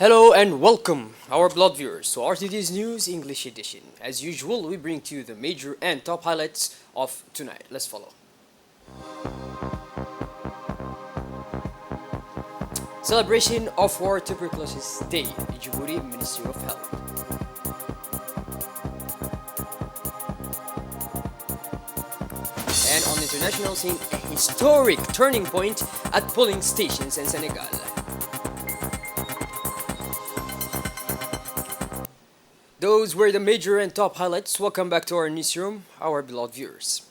Hello and welcome, our blood viewers, to RTD's News English edition. As usual, we bring to you the major and top highlights of tonight. Let's follow. Celebration of World Tuberculosis Day, Djibouti Ministry of Health. And on the international scene, a historic turning point at polling stations in Senegal. Those were the major and top highlights. Welcome back to our newsroom, our beloved viewers.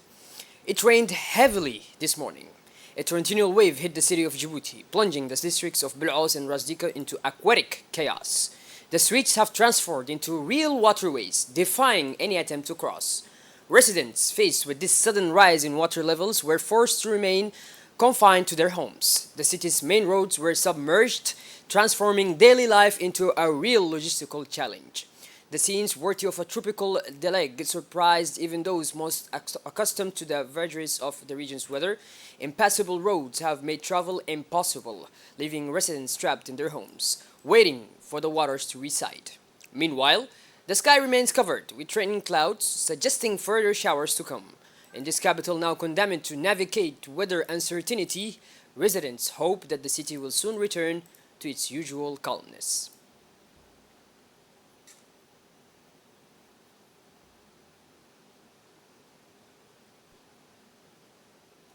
It rained heavily this morning. A torrential wave hit the city of Djibouti, plunging the districts of Bil'aus and Razdika into aquatic chaos. The streets have transformed into real waterways, defying any attempt to cross. Residents faced with this sudden rise in water levels were forced to remain confined to their homes. The city's main roads were submerged, transforming daily life into a real logistical challenge. The scenes worthy of a tropical delight surprised even those most accustomed to the vagaries of the region's weather. Impassable roads have made travel impossible, leaving residents trapped in their homes, waiting for the waters to recede. Meanwhile, the sky remains covered with threatening clouds, suggesting further showers to come. In this capital now condemned to navigate weather uncertainty, residents hope that the city will soon return to its usual calmness.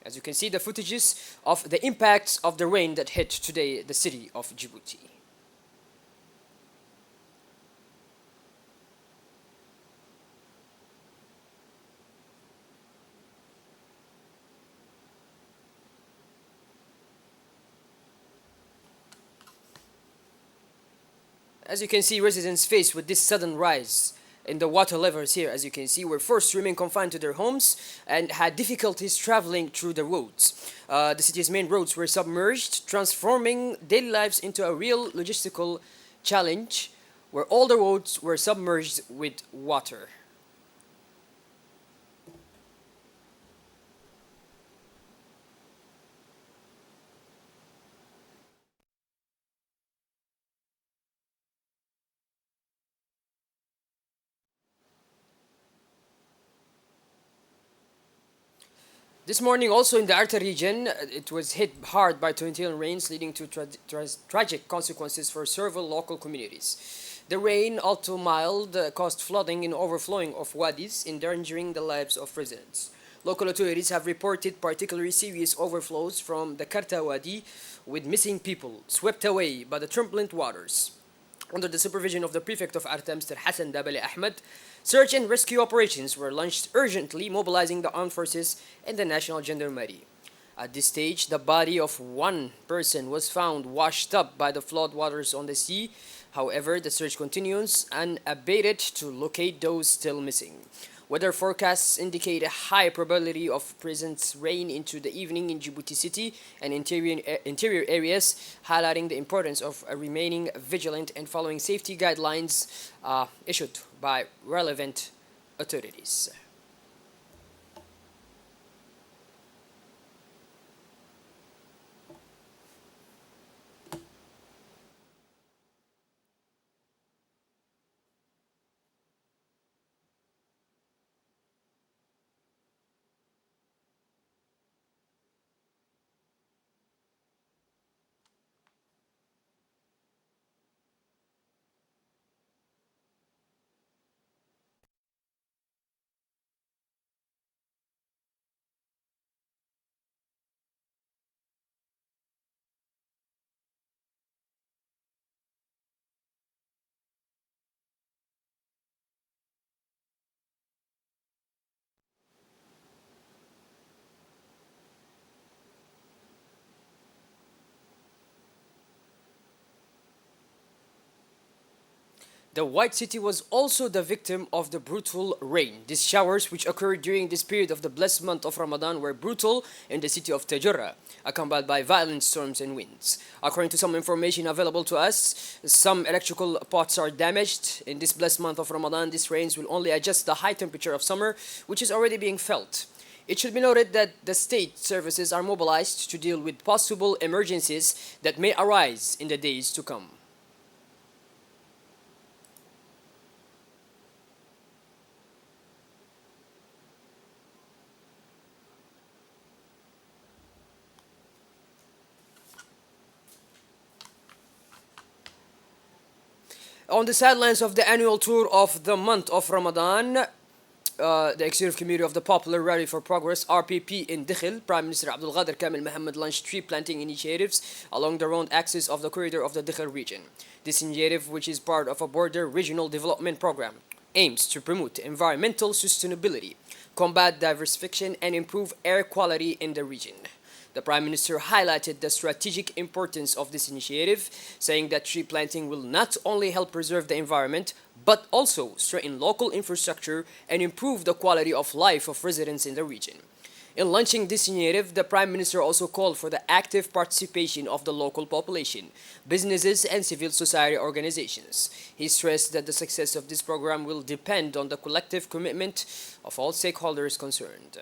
As you can see, the footages of the impacts of the rain that hit today the city of Djibouti. As you can see, residents faced with this sudden rise in the water levels here, as you can see, were forced to remain confined to their homes and had difficulties traveling through the roads. The city's main roads were submerged, transforming daily lives into a real logistical challenge where all the roads were submerged with water. This morning, also in the Arta region, it was hit hard by torrential rains, leading to tragic consequences for several local communities. The rain, although mild, caused flooding and overflowing of wadis, endangering the lives of residents. Local authorities have reported particularly serious overflows from the Karta Wadi, with missing people swept away by the turbulent waters. Under the supervision of the prefect of Arta, Mr. Hassan Dabali Ahmed, search and rescue operations were launched urgently, mobilizing the armed forces and the National Gendarmerie. At this stage, the body of one person was found washed up by the flood waters on the sea. However, the search continues unabated to locate those still missing. Weather forecasts indicate a high probability of present rain into the evening in Djibouti City and interior areas, highlighting the importance of remaining vigilant and following safety guidelines issued by relevant authorities. The White City was also the victim of the brutal rain. These showers, which occurred during this period of the blessed month of Ramadan, were brutal in the city of Tajurra, accompanied by violent storms and winds. According to some information available to us, some electrical pots are damaged. In this blessed month of Ramadan, these rains will only adjust the high temperature of summer, which is already being felt. It should be noted that the state services are mobilized to deal with possible emergencies that may arise in the days to come. On the sidelines of the annual tour of the month of Ramadan, the Executive Committee of the Popular Rally for Progress (RPP) in Dikhil, Prime Minister Abdul Ghadir Kamil Mohammed launched tree planting initiatives along the road axis of the corridor of the Dikhil region. This initiative, which is part of a border regional development program, aims to promote environmental sustainability, combat diversification, and improve air quality in the region. The Prime Minister highlighted the strategic importance of this initiative, saying that tree planting will not only help preserve the environment, but also strengthen local infrastructure and improve the quality of life of residents in the region. In launching this initiative, the Prime Minister also called for the active participation of the local population, businesses, and civil society organizations. He stressed that the success of this program will depend on the collective commitment of all stakeholders concerned.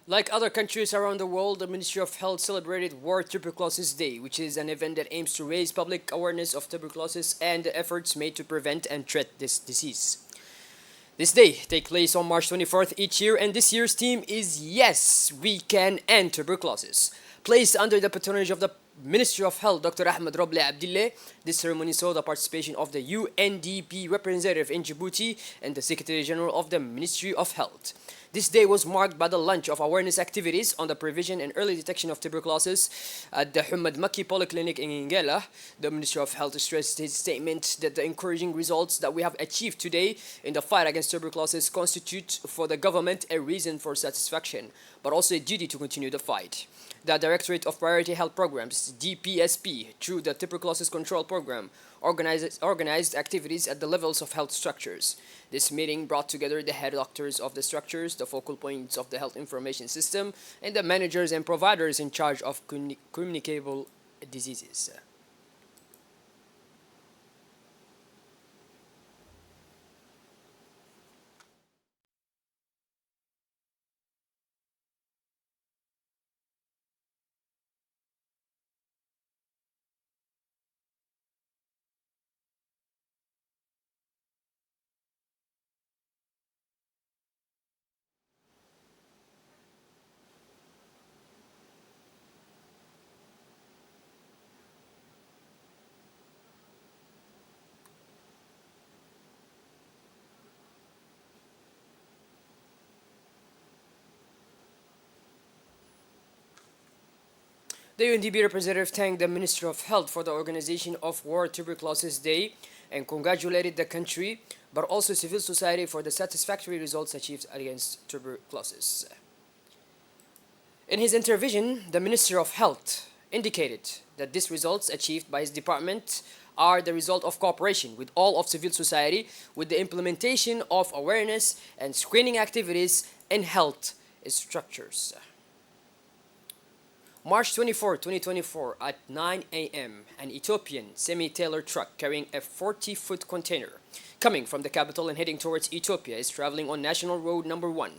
Like other countries around the world, the Ministry of Health celebrated World Tuberculosis Day, which is an event that aims to raise public awareness of tuberculosis and the efforts made to prevent and treat this disease. This day takes place on March 24th each year, and this year's theme is Yes, We Can End Tuberculosis. Placed under the patronage of the Ministry of Health, Dr. Ahmed Roble Abdillah, this ceremony saw the participation of the UNDP representative in Djibouti and the Secretary General of the Ministry of Health. This day was marked by the launch of awareness activities on the prevention and early detection of tuberculosis at the Hamad Makki Polyclinic in Ingela. The Ministry of Health stressed his statement that the encouraging results that we have achieved today in the fight against tuberculosis constitute for the government a reason for satisfaction, but also a duty to continue the fight. The Directorate of Priority Health Programs, DPSP, through the Tuberculosis Control Program, organized activities at the levels of health structures. This meeting brought together the head doctors of the structures, the focal points of the health information system, and the managers and providers in charge of communicable diseases. The UNDP representative thanked the Ministry of Health for the organization of World Tuberculosis Day and congratulated the country, but also civil society for the satisfactory results achieved against tuberculosis. In his intervention, the Minister of Health indicated that these results achieved by his department are the result of cooperation with all of civil society with the implementation of awareness and screening activities in health structures. March 24, 2024 at 9 a.m., an Ethiopian semi-trailer truck carrying a 40-foot container coming from the capital and heading towards Ethiopia is traveling on National Road Number 1,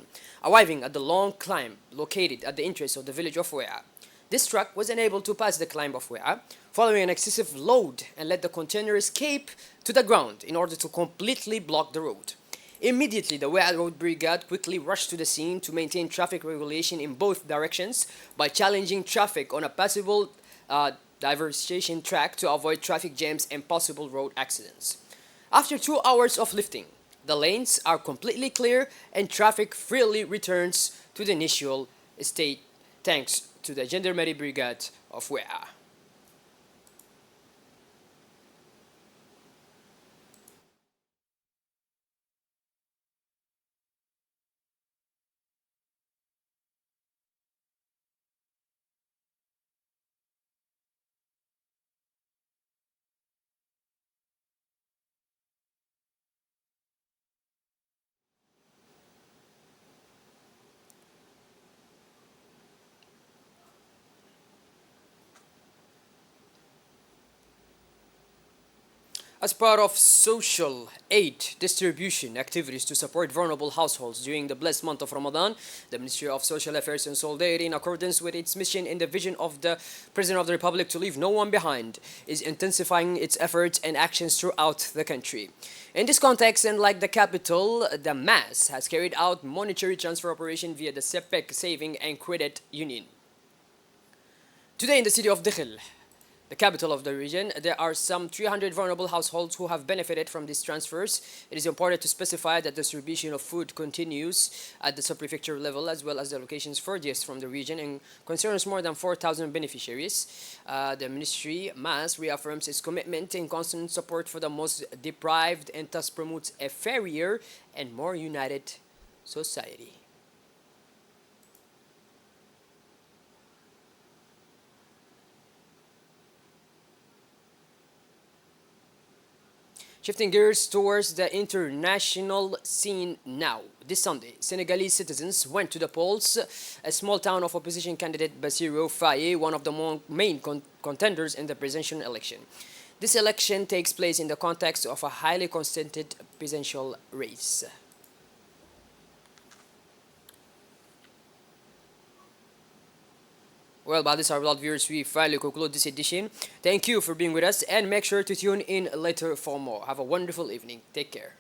arriving at the long climb located at the entrance of the village of Wea. This truck was unable to pass the climb of Wea following an excessive load and let the container escape to the ground in order to completely block the road. Immediately, the Wea Road Brigade quickly rushed to the scene to maintain traffic regulation in both directions by challenging traffic on a passable diversion track to avoid traffic jams and possible road accidents. After 2 hours of lifting, the lanes are completely clear and traffic freely returns to the initial state thanks to the Gendarmerie Brigade of Wea. As part of social aid distribution activities to support vulnerable households during the blessed month of Ramadan, the Ministry of Social Affairs and Solidarity, in accordance with its mission in the vision of the President of the Republic to leave no one behind, is intensifying its efforts and actions throughout the country. In this context, and like the capital, the MAS has carried out monetary transfer operation via the SEPEC Saving and Credit Union. Today in the city of Dikhil, the capital of the region, there are some 300 vulnerable households who have benefited from these transfers. It is important to specify that distribution of food continues at the sub-prefecture level as well as the locations furthest from the region and concerns more than 4,000 beneficiaries. The ministry, MAS, reaffirms its commitment and constant support for the most deprived and thus promotes a fairer and more united society. Shifting gears towards the international scene now. This Sunday, Senegalese citizens went to the polls. A small town of opposition candidate Bassirou Faye, one of the main contenders in the presidential election. This election takes place in the context of a highly contested presidential race. Well, by this, our beloved viewers, we finally conclude this edition. Thank you for being with us and make sure to tune in later for more. Have a wonderful evening. Take care.